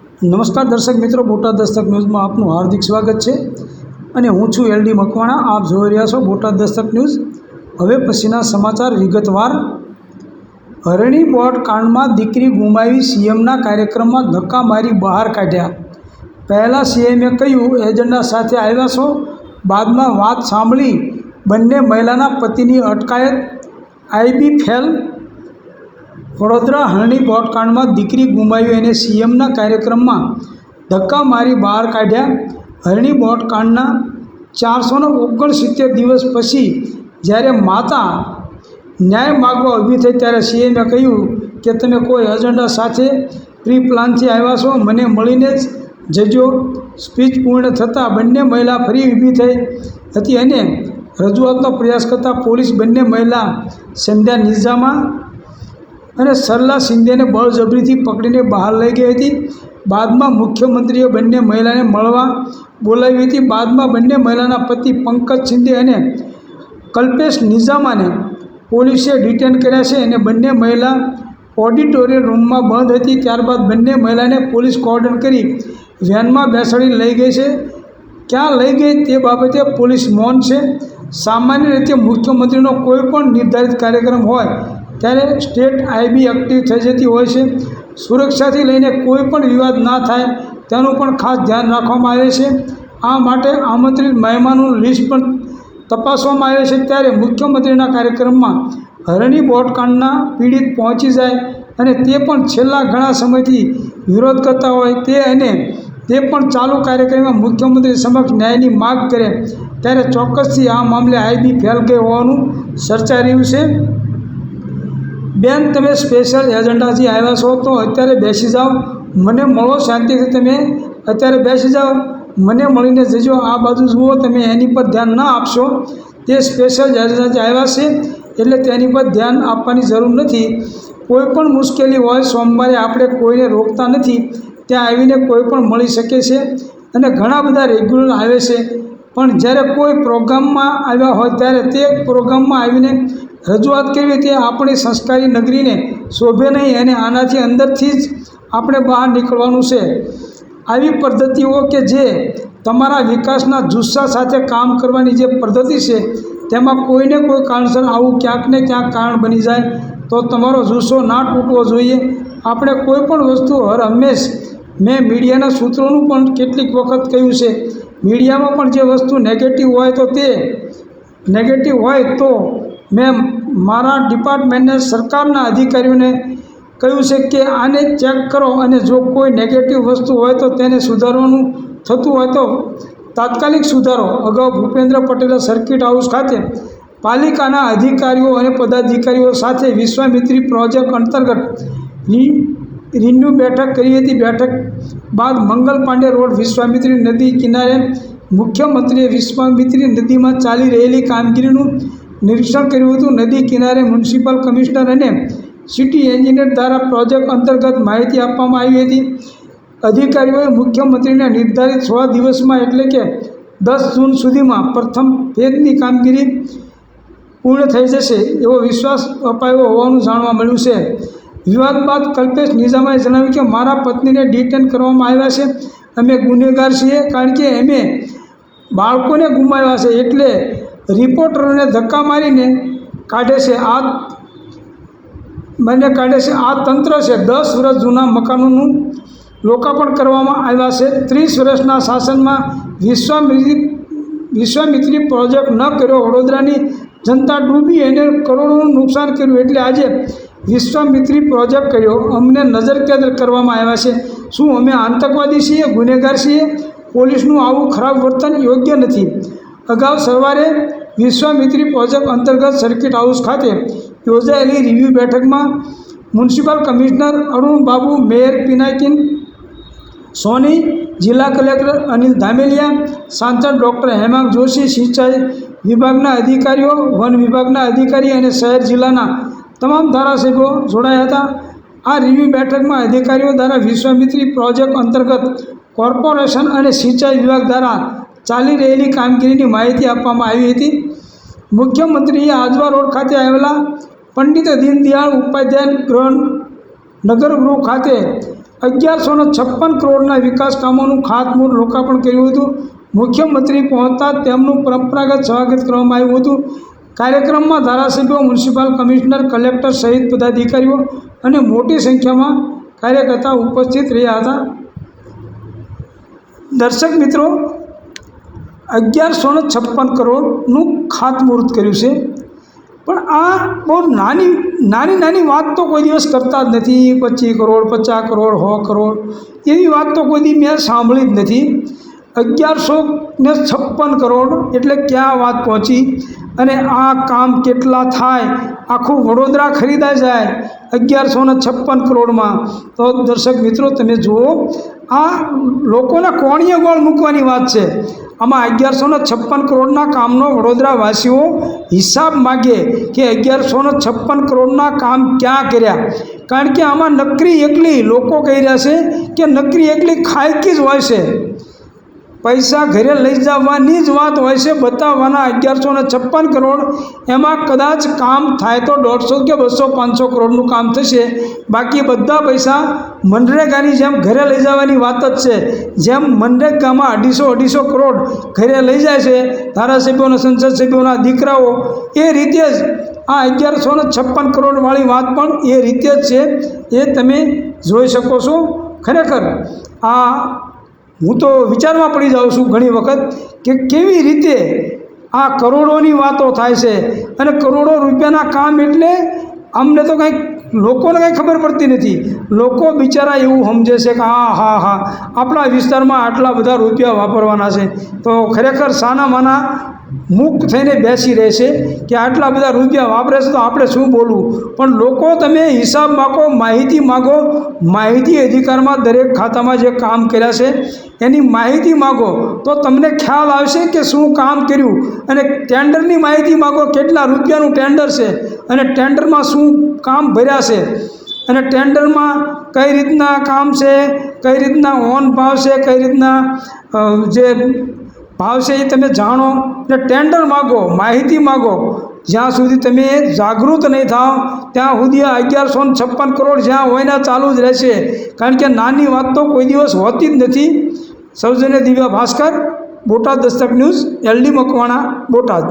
નમસ્કાર દર્શક મિત્રો, બોટાદ દસ્તક ન્યૂઝમાં આપનું હાર્દિક સ્વાગત છે અને હું છું એલડી મકવાણા. આપ જોઈ રહ્યા છો બોટાદ દસ્તક ન્યૂઝ. હવે પછીના સમાચાર વિગતવાર. હરણી બોટ કાંડમાં દીકરી ગુમાવી, સીએમના કાર્યક્રમમાં ધક્કા મારી બહાર કાઢ્યા. પહેલાં સીએમએ કહ્યું એજન્ડા સાથે આવ્યા છો, બાદમાં વાત સાંભળી બંને મહિલાના પતિની અટકાયત. IB fail. વડોદરા હરણી બોટકાંડમાં દીકરી ગુમાવી અને સીએમના કાર્યક્રમમાં ધક્કા મારી બહાર કાઢ્યા. હરણી બોટકાંડના 469 દિવસ પછી જ્યારે માતા ન્યાય માગવા ઊભી થઈ ત્યારે સીએમએ કહ્યું કે તમે કોઈ એજન્ડા સાથે પ્રી પ્લાનથી આવ્યા છો, મને મળીને જ જજો. સ્પીચ પૂર્ણ થતાં બંને મહિલા ફરી ઊભી થઈ હતી અને રજૂઆતનો પ્રયાસ કરતાં પોલીસ બંને મહિલા સંધ્યા નિઝામા અને સરલા શિંદેને બળજબરીથી પકડીને બહાર લઈ ગઈ હતી. બાદમાં મુખ્યમંત્રીએ બંને મહિલાને મળવા બોલાવી હતી. બાદમાં બંને મહિલાના પતિ પંકજ શિંદે અને કલ્પેશ નિઝામાને પોલીસે ડિટેન કર્યા છે અને બંને મહિલા ઓડિટોરિયમ રૂમમાં બંધ હતી. ત્યારબાદ બંને મહિલાને પોલીસ કોર્ડન કરી વેનમાં બેસાડી લઈ ગઈ છે. ક્યાં લઈ ગઈ તે બાબતે પોલીસ મૌન છે. સામાન્ય રીતે મુખ્યમંત્રીનો કોઈ પણ નિર્ધારિત કાર્યક્રમ હોય ત્યારે સ્ટેટ આઈબી એક્ટિવ થઈ જતી હોય છે. સુરક્ષાથી લઈને કોઈ પણ વિવાદ ના થાય તેનું પણ ખાસ ધ્યાન રાખવામાં આવે છે. આ માટે આમંત્રિત મહેમાનોનું લિસ્ટ પણ તપાસવામાં આવે છે. ત્યારે મુખ્યમંત્રીના કાર્યક્રમમાં હરણી બોટકાંડના પીડિત પહોંચી જાય અને તે પણ છેલ્લા ઘણા સમયથી વિરોધ કરતા હોય તે પણ ચાલુ કાર્યક્રમમાં મુખ્યમંત્રી સમક્ષ ન્યાયની માગ કરે ત્યારે ચોક્કસથી આ મામલે આઈબી ફેલ ગઈ હોવાનું ચર્ચાઈ રહ્યું છે. બેન, તમે સ્પેશિયલ એજન્ડાથી આવ્યા છો તો અત્યારે બેસી જાઓ, મને મળો શાંતિથી. તમે અત્યારે બેસી જાઓ, મને મળીને જજો. આ બાજુ જુઓ, તમે એની પર ધ્યાન ના આપશો. તે સ્પેશિયલ એજન્ડાથી આવ્યા છે એટલે તેની પર ધ્યાન આપવાની જરૂર નથી. કોઈ પણ મુશ્કેલી હોય, સોમવારે આપણે કોઈને રોકતા નથી. ત્યાં આવીને કોઈ પણ મળી શકે છે અને ઘણા બધા રેગ્યુલર આવે છે. પણ જ્યારે કોઈ પ્રોગ્રામમાં આવ્યા હોય ત્યારે તે પ્રોગ્રામમાં આવીને રજૂઆત કરવી તે આપણી સંસ્કારી નગરીને શોભે નહીં અને આનાથી અંદરથી જ આપણે બહાર નીકળવાનું છે. આવી પદ્ધતિઓ કે જે તમારા વિકાસના જુસ્સા સાથે કામ કરવાની જે પદ્ધતિ છે તેમાં કોઈને કોઈ કારણસર આવું ક્યાંક ને ક્યાંક કારણ બની જાય તો તમારો જુસ્સો ના તૂટવો જોઈએ. આપણે કોઈ પણ વસ્તુ હર હંમેશ, મેં મીડિયાના સૂત્રોનું પણ કેટલીક વખત કહ્યું છે, મીડિયામાં પણ જે વસ્તુ નેગેટિવ હોય તો તે નેગેટિવ હોય તો મેં મારા ડિપાર્ટમેન્ટને સરકારના અધિકારીઓને કહ્યું છે કે આને ચેક કરો અને જો કોઈ નેગેટિવ વસ્તુ હોય તો તેને સુધારવાનું થતું હોય તો તાત્કાલિક સુધારો. અગાઉ ભૂપેન્દ્ર પટેલે સર્કિટ હાઉસ ખાતે પાલિકાના અધિકારીઓ અને પદાધિકારીઓ સાથે વિશ્વામિત્રી પ્રોજેક્ટ અંતર્ગત રિન્યુ બેઠક કરી હતી. બેઠક બાદ મંગલ પાંડે રોડ વિશ્વામિત્રી નદી કિનારે મુખ્યમંત્રીએ વિશ્વામિત્રી નદીમાં ચાલી રહેલી કામગીરીનું નિરીક્ષણ કર્યું હતું. નદી કિનારે મ્યુનિસિપલ કમિશનર અને સિટી એન્જિનિયર દ્વારા પ્રોજેક્ટ અંતર્ગત માહિતી આપવામાં આવી હતી. અધિકારીઓએ મુખ્યમંત્રીને નિર્ધારિત 6 દિવસમાં એટલે કે 10 જૂન સુધીમાં પ્રથમ ફેઝની કામગીરી પૂર્ણ થઈ જશે એવો વિશ્વાસ અપાયો હોવાનું જાણવા મળ્યું છે. વિવાદ બાદ કલ્પેશ નિઝામાએ જણાવ્યું કે મારા પત્નીને ડિટેન કરવામાં આવ્યા છે. અમે ગુનેગાર છીએ કારણ કે અમે બાળકોને ગુમાવ્યા છે એટલે રિપોર્ટરોને ધક્કા મારીને કાઢે છે. આ તંત્ર છે. 10 વર્ષ જૂના મકાનોનું લોકાર્પણ કરવામાં આવ્યા છે. 30 વર્ષના શાસનમાં વિશ્વામિત્રી પ્રોજેક્ટ ન કર્યો, વડોદરાની જનતા ડૂબી અને કરોડોનું નુકસાન કર્યું એટલે આજે વિશ્વામિત્રી પ્રોજેક્ટ કર્યો. અમને નજરકેદ કરવામાં આવ્યા છે. શું અમે આતંકવાદી છીએ, ગુનેગાર છીએ? પોલીસનું આવું ખરાબ વર્તન યોગ્ય નથી. અગાઉ સવારે વિશ્વામિત્રી પ્રોજેક્ટ અંતર્ગત સર્કિટ હાઉસ ખાતે યોજાયેલી રિવ્યૂ બેઠકમાં municipal commissioner Arun Babu, mayor Pinakin Soni, જિલ્લા કલેક્ટર અનિલ ધામેલિયા, સાંસદ ડૉક્ટર હેમાંગ જોશી, સિંચાઈ વિભાગના અધિકારીઓ, વન વિભાગના અધિકારી અને શહેર જિલ્લાના તમામ ધારાસભ્યો જોડાયા હતા. આ રિવ્યૂ બેઠકમાં અધિકારીઓ દ્વારા વિશ્વામિત્રી પ્રોજેક્ટ અંતર્ગત કોર્પોરેશન અને સિંચાઈ વિભાગ દ્વારા ચાલી રહેલી કામગીરીની માહિતી આપવામાં આવી હતી. મુખ્યમંત્રીએ આજવા રોડ ખાતે આવેલા પંડિત દીનદયાળ ઉપાધ્યાય નગરગૃહ ખાતે 1156 કરોડના વિકાસ કામોનું ખાતમુહૂર્ત લોકાર્પણ કર્યું હતું. મુખ્યમંત્રી પહોંચતા તેમનું પરંપરાગત સ્વાગત કરવામાં આવ્યું હતું. કાર્યક્રમમાં ધારાસભ્યો, મ્યુનિસિપલ કમિશનર, કલેક્ટર સહિત પદાધિકારીઓ અને મોટી સંખ્યામાં કાર્યકર્તાઓ ઉપસ્થિત રહ્યા હતા. દર્શક મિત્રો, 1156 કરોડનું ખાતમુહૂર્ત કર્યું છે, પણ આ બહુ નાની વાત તો કોઈ દિવસ કરતા જ નથી. 25 કરોડ, 50 કરોડ, 100 કરોડ એવી વાત તો કોઈ દી મેં સાંભળી જ નથી. 1156 કરોડ એટલે ક્યાં વાત પહોંચી અને આ કામ કેટલા થાય? આખું વડોદરા ખરીદાઈ જાય 1156 કરોડમાં. તો દર્શક મિત્રો, તમે જુઓ, આ લોકોના કોણીએ ગોળ મૂકવાની વાત છે. આમાં 1156 કરોડના કામનો વડોદરાવાસીઓ હિસાબ માગે કે 1156 કરોડના કામ ક્યાં કર્યા. કારણ કે આમાં નકરી એકલી લોકો કહી રહ્યા છે કે નકરી એકલી ખાયકી જ હોય છે. પૈસા ઘરે લઈ જવાની જ વાત હોય છે, બતાવવાના 1156 કરોડ. એમાં કદાચ કામ થાય તો 150 કે 200, 500 કરોડનું કામ થશે. બાકી બધા પૈસા મનરેગાની જેમ ઘરે લઈ જવાની વાત જ છે. જેમ મનરેગામાં 250 કરોડ ઘરે લઈ જાય છે ધારાસભ્યોના, સંસદ સભ્યોના દીકરાઓ, એ રીતે જ આ 1156 કરોડવાળી વાત પણ એ રીતે જ છે. એ તમે જોઈ શકો છો. ખરેખર આ હું તો વિચારમાં પડી જાઉં છું ઘણી વખત કે કેવી રીતે આ કરોડોની વાતો થાય છે અને કરોડો રૂપિયાના કામ એટલે અમને તો કંઈક લોકોને કંઈ ખબર પડતી નથી. લોકો બિચારા એવું સમજે છે કે હા આપણા વિસ્તારમાં આટલા બધા રૂપિયા વાપરવાના છે. તો ખરેખર સાના માના મુક્ત થઈને બેસી રહેશે કે આટલા બધા રૂપિયા વાપરે છે તો આપણે શું બોલવું. પણ લોકો, તમે હિસાબ માગો, માહિતી માગો. માહિતી અધિકારમાં દરેક ખાતામાં જે કામ કર્યા છે એની માહિતી માગો તો તમને ખ્યાલ આવશે કે શું કામ કર્યું. અને ટેન્ડરની માહિતી માગો, કેટલા રૂપિયાનું ટેન્ડર છે અને ટેન્ડરમાં શું કામ ભર્યા છે અને ટેન્ડરમાં કઈ રીતના કામ છે, કઈ રીતના ઓન ભાવ છે, કઈ રીતના જે ભાવ છે એ તમે જાણો. ને ટેન્ડર માગો, માહિતી માગો. જ્યાં સુધી તમે જાગૃત નહીં થાવ ત્યાં સુધી આ 1156 કરોડ જ્યાં હોય ને ચાલુ જ રહેશે. કારણ કે નાની વાત તો કોઈ દિવસ હોતી જ નથી. સૌજન્ય દિવ્યા ભાસ્કર, બોટાદ દસ્તક ન્યૂઝ, LD મકવાણા, બોટાદ.